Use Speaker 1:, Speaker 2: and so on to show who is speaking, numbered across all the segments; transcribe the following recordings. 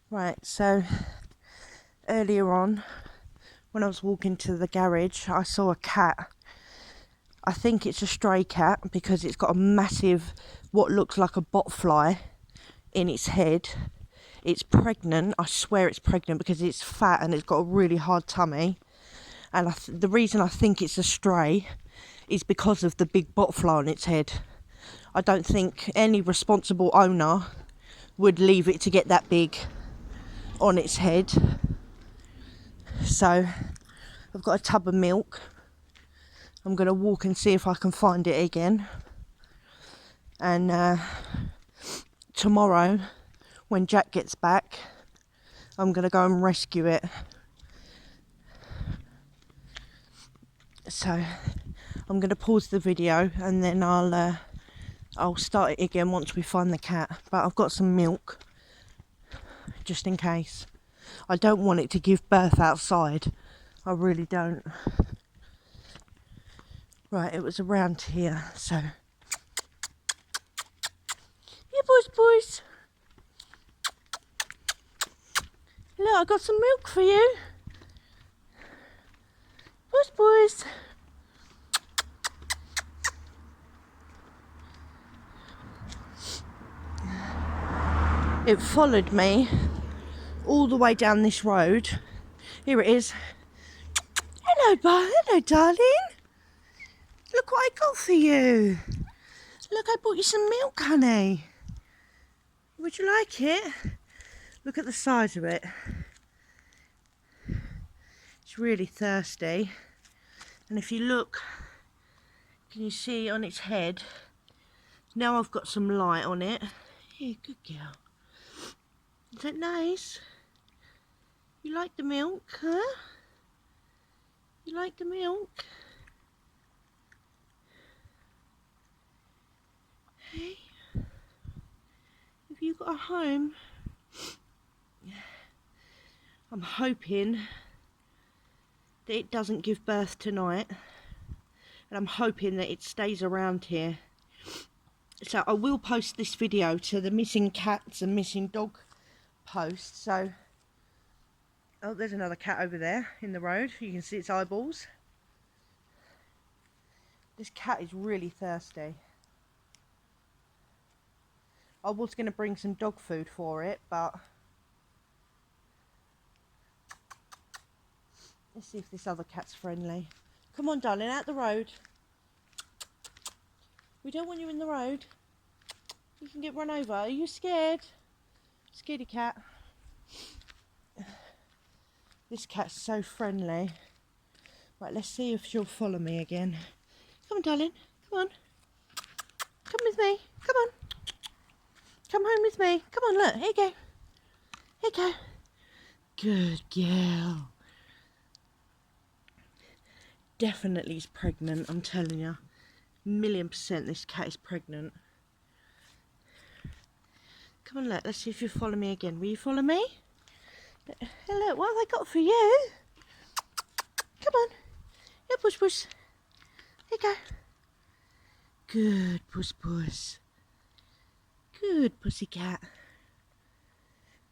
Speaker 1: Right, so earlier on, when I was walking to the garage, I saw a cat. I think it's a stray cat because it's got a massive, what looks like a botfly in its head. It's pregnant. I swear it's pregnant because it's fat and it's got a really hard tummy. And the reason I think it's a stray is because of the big botfly on its head. I don't think any responsible owner would leave it to get that big on its head. So I've got a tub of milk. I'm going to walk and see if I can find it again. And tomorrow, when Jack gets back, I'm going to go and rescue it. So I'm going to pause the video and then I'll start it again once we find the cat. But I've got some milk, just in case. I don't want it to give birth outside. I really don't. Right, it was around here, so. Yeah, boys. Look, I got some milk for you. Boys. It followed me all the way down this road. Here it is. Hello, darling. Look what I got for you. Look, I bought you some milk, honey. Would you like it? Look at the size of it. It's really thirsty. And if you look, can you see on its head? Now I've got some light on it. Here, good girl. Is that nice? You like the milk, huh? You like the milk? Hey? Have you got a home? I'm hoping that it doesn't give birth tonight. And I'm hoping that it stays around here. So I will post this video to the missing cats and missing dog post. So, oh, there's another cat over there in the road. You can see its eyeballs. This cat is really thirsty. I was going to bring some dog food for it, but let's see if this other cat's friendly. Come on, darling, out the road. We don't want you in the road. You can get run over. Are you scared? Scaredy cat. This cat's so friendly. Right, let's see if she'll follow me again. Come on, darling. Come on. Come with me. Come on. Come home with me. Come on, look. Here you go. Here you go. Good girl. Definitely is pregnant, I'm telling you. 1,000,000% this cat is pregnant. Come on, look. Let's see if you follow me again. Will you follow me? Hey, look. What have I got for you? Come on. Yeah, push. Here you go. Good, puss. Good, pussycat.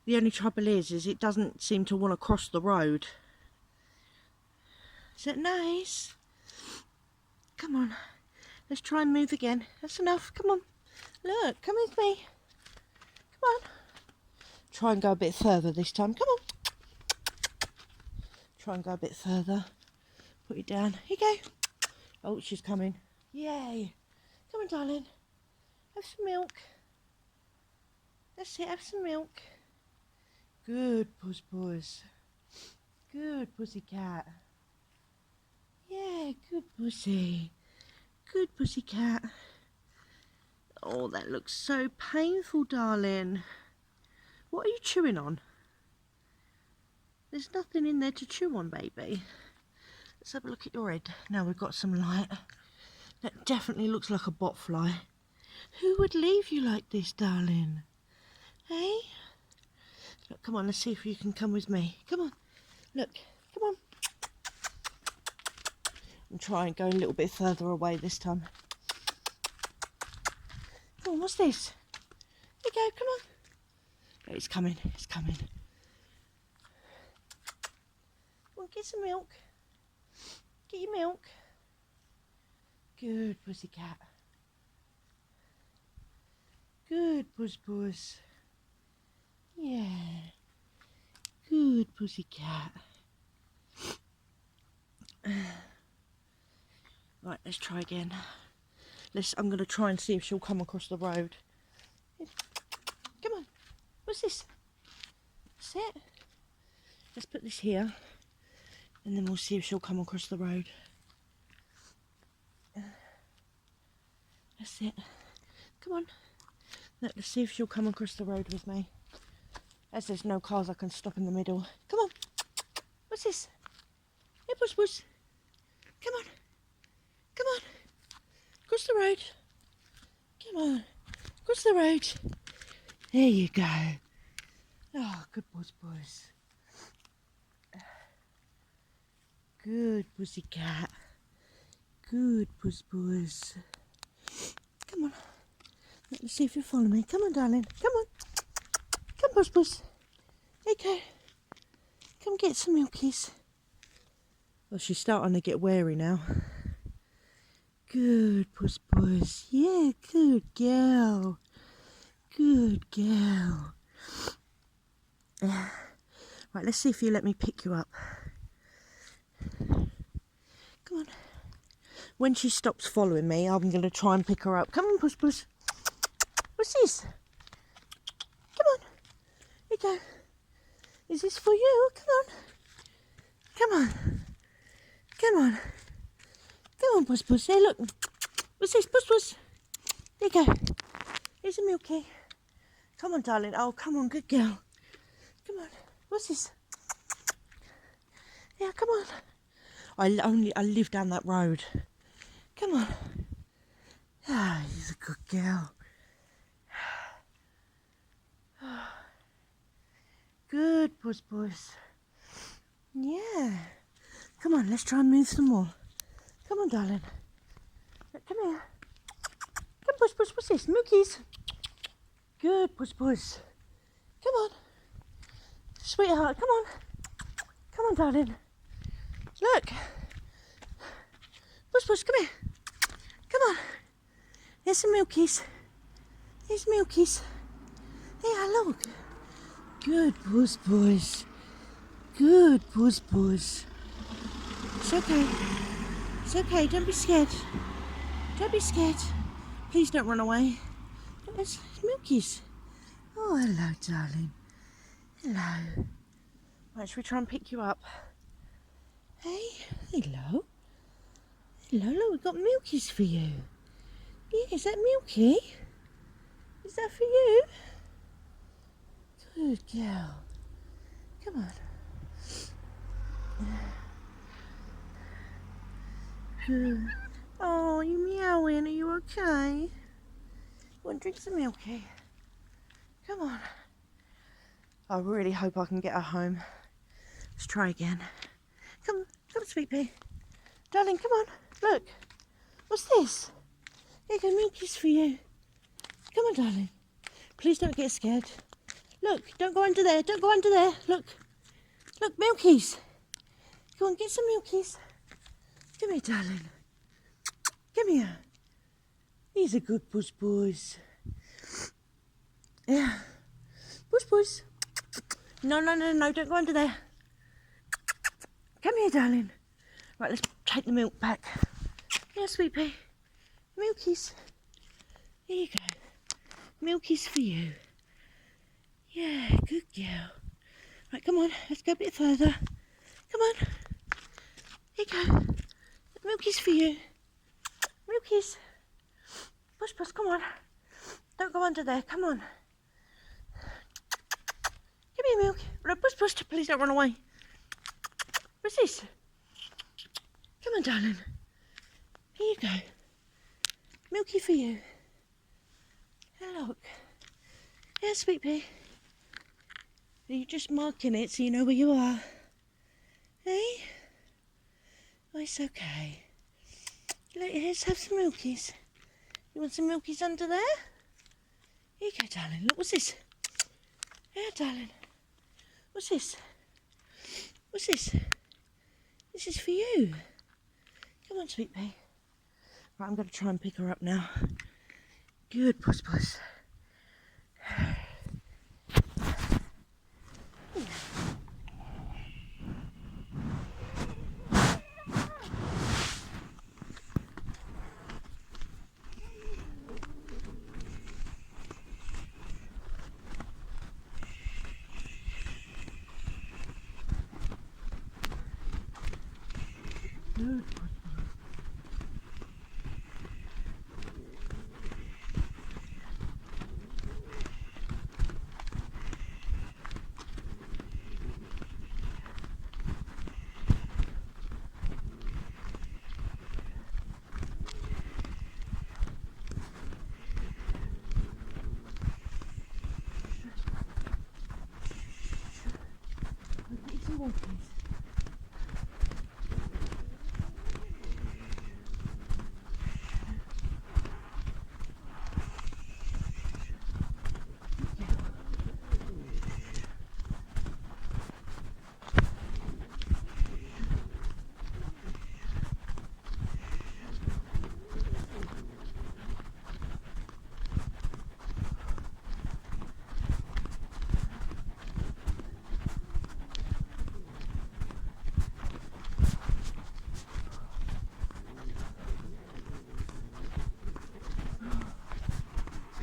Speaker 1: The only trouble is it doesn't seem to want to cross the road. Is that nice? Come on. Let's try and move again. That's enough. Come on. Look, come with me. Come on. Try and go a bit further this time. Come on. Try and go a bit further. Put it down. Here you go. Oh, she's coming. Yay. Come on, darling. Have some milk. That's it. Have some milk. Good, puss. Good, pussycat. Yeah, good pussy. Good pussycat. Oh, that looks so painful, darling. What are you chewing on? There's nothing in there to chew on, baby. Let's have a look at your head. Now we've got some light. That definitely looks like a botfly. Who would leave you like this, darling? Hey? Look, come on, let's see if you can come with me. Come on. Look, come on. I'm trying to go a little bit further away this time. Come on, what's this? Here you go, come on. Oh, it's coming. get some milk. Get your milk. Good pussycat. Good puss. Yeah. Good pussycat. Right, let's try again. I'm going to try and see if she'll come across the road. Come on. What's this? Sit. Let's put this here, and then we'll see if she'll come across the road. That's it. Come on. Let's see if she'll come across the road with me. As there's no cars, I can stop in the middle. Come on. What's this? Hey, puss. Come on. Come on. Across the road. Come on. Across the road. There you go. Oh, good puss. Good pussycat. Good puss. Come on. Let's see if you follow me. Come on, darling. Come on. Come, puss. There you go. Come get some milkies. Well, she's starting to get wary now. Good puss. Yeah, good girl. Good girl. Right, let's see if you let me pick you up. Come on. When she stops following me, I'm going to try and pick her up. Come on, puss. What's this? Come on. Here you go. Is this for you? Come on, puss. Hey, look. What's this, puss? There you go. Here's a milky. Come on, darling. Oh, come on, good girl. Come on. What's this? Yeah, come on. I live down that road. Come on. Ah, she's a good girl. Good, puss. Yeah. Come on, let's try and move some more. Come on, darling. Come here. Come, puss. What's this? Milkies. Good, puss. Come on. Sweetheart, come on. Come on, darling. Look. Puss, come here. Come on. Here's some milkies. There, look. Good puss. Good puss. It's okay. Don't be scared. Please don't run away. There's milkies. Oh, hello, darling. Hello. Right, should we try and pick you up? Hey, hello. Look, we've got milkies for you. Yeah, is that milky? Is that for you? Good girl. Come on. Good. Oh, you meowing? Are you okay? Want to drink some milky? Come on. I really hope I can get her home. Let's try again. Come, sweet pea. Darling, come on. Look. What's this? Here you go, milkies for you. Come on, darling. Please don't get scared. Look, don't go under there. Look, milkies. Go on, get some milkies. Come here, darling. Come here. He's a good puss. Yeah. Puss. No, don't go under there. Come here, darling. Right, let's take the milk back. Yeah, sweet pea. Milkies. Here you go. Milkies for you. Yeah, good girl. Right, come on, let's go a bit further. Come on. Here you go. Milkies for you. Milkies. Puss, come on. Don't go under there, come on. Give me a milk. No, puss, please don't run away. What's this? Come on, darling. Here you go. Milky for you. Hey, look. Yeah, sweet pea. Are you just marking it so you know where you are? Hey? Oh, it's okay. Let's have some milkies. You want some milkies under there? Here you go, darling. Look, what's this? Yeah, darling. What's this? This is for you. Come on, sweet pea. Right, I'm going to try and pick her up now. Good, puss puss. Good. Get some more, please.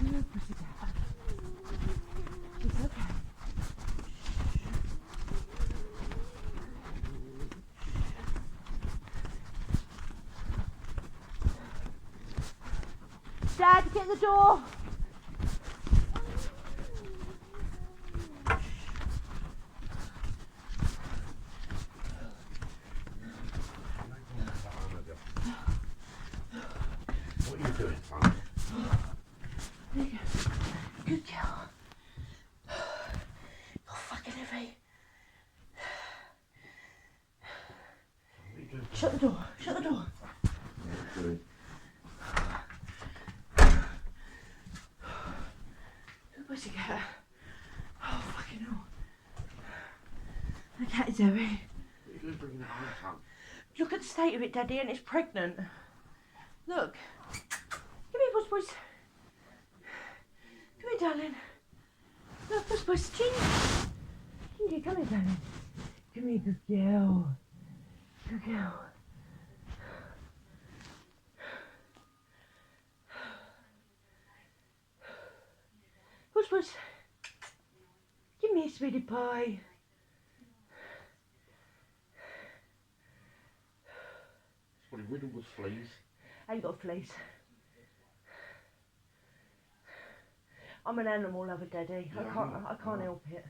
Speaker 1: Good, pussycat. It's okay. Dad, get the door.
Speaker 2: What are you doing, son?
Speaker 1: There you go. Good girl. You're fucking heavy. Shut the door. Shut the door.
Speaker 2: Good.
Speaker 1: Where's the cat? Oh, fucking hell. The cat is heavy.
Speaker 2: What are you doing bringing it home, son?
Speaker 1: Look at the state of it, Daddy, and it's pregnant. Look. Come here, puss puss. Come here, darling. Look, puss puss. Ginger, come here, darling. Come here, good girl. Good girl. Puss puss. Give me a sweetie pie.
Speaker 2: It's probably riddled with fleas.
Speaker 1: I ain't got fleas. I'm an animal lover, Daddy.
Speaker 2: Yeah,
Speaker 1: I can't help it.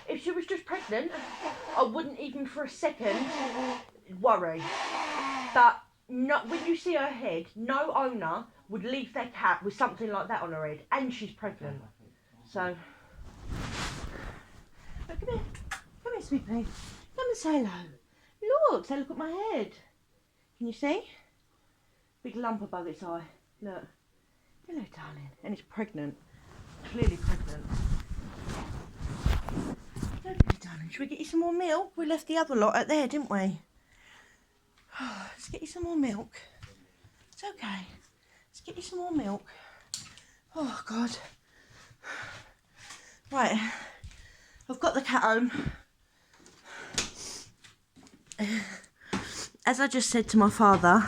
Speaker 1: If she was just pregnant, I wouldn't even for a second worry. But no, when you see her head, no owner would leave their cat with something like that on her head, and she's pregnant. So, but come here, sweet pea. Come and say hello. Look at my head. Can you see? Big lump above its eye. Look. Hello, darling. And it's pregnant. Clearly pregnant. Okay, darling. Should we get you some more milk? We left the other lot out there, didn't we? Let's get you some more milk. It's okay. Let's get you some more milk. Oh, God. Right. I've got the cat home. As I just said to my father,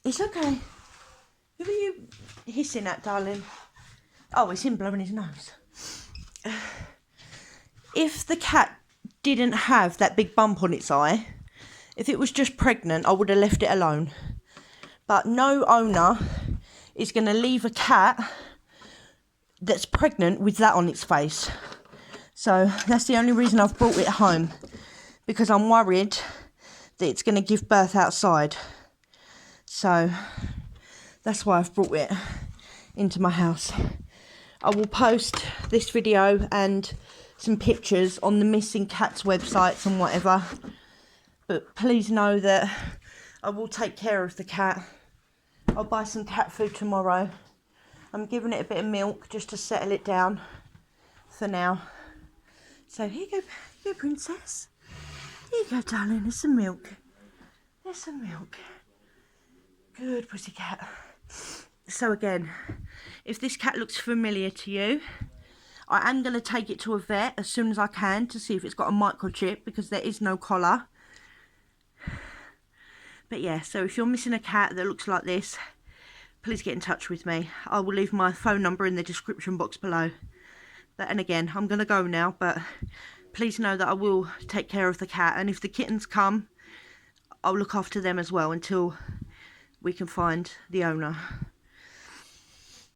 Speaker 1: it's okay. Who are you hissing at, darling? Oh, it's him blowing his nose. If the cat didn't have that big bump on its eye, if it was just pregnant, I would have left it alone. But no owner is going to leave a cat that's pregnant with that on its face. So that's the only reason I've brought it home, because I'm worried that it's going to give birth outside. So that's why I've brought it into my house. I will post this video and some pictures on the missing cats websites and whatever. But please know that I will take care of the cat. I'll buy some cat food tomorrow. I'm giving it a bit of milk just to settle it down for now. So here you go princess. Here you go, darling. There's some milk. There's some milk. Good pussycat. So again, if this cat looks familiar to you, I am going to take it to a vet as soon as I can to see if it's got a microchip, because there is no collar. But yeah, so if you're missing a cat that looks like this, please get in touch with me. I will leave my phone number in the description box below. And again, I'm going to go now, but please know that I will take care of the cat. And if the kittens come, I'll look after them as well until we can find the owner.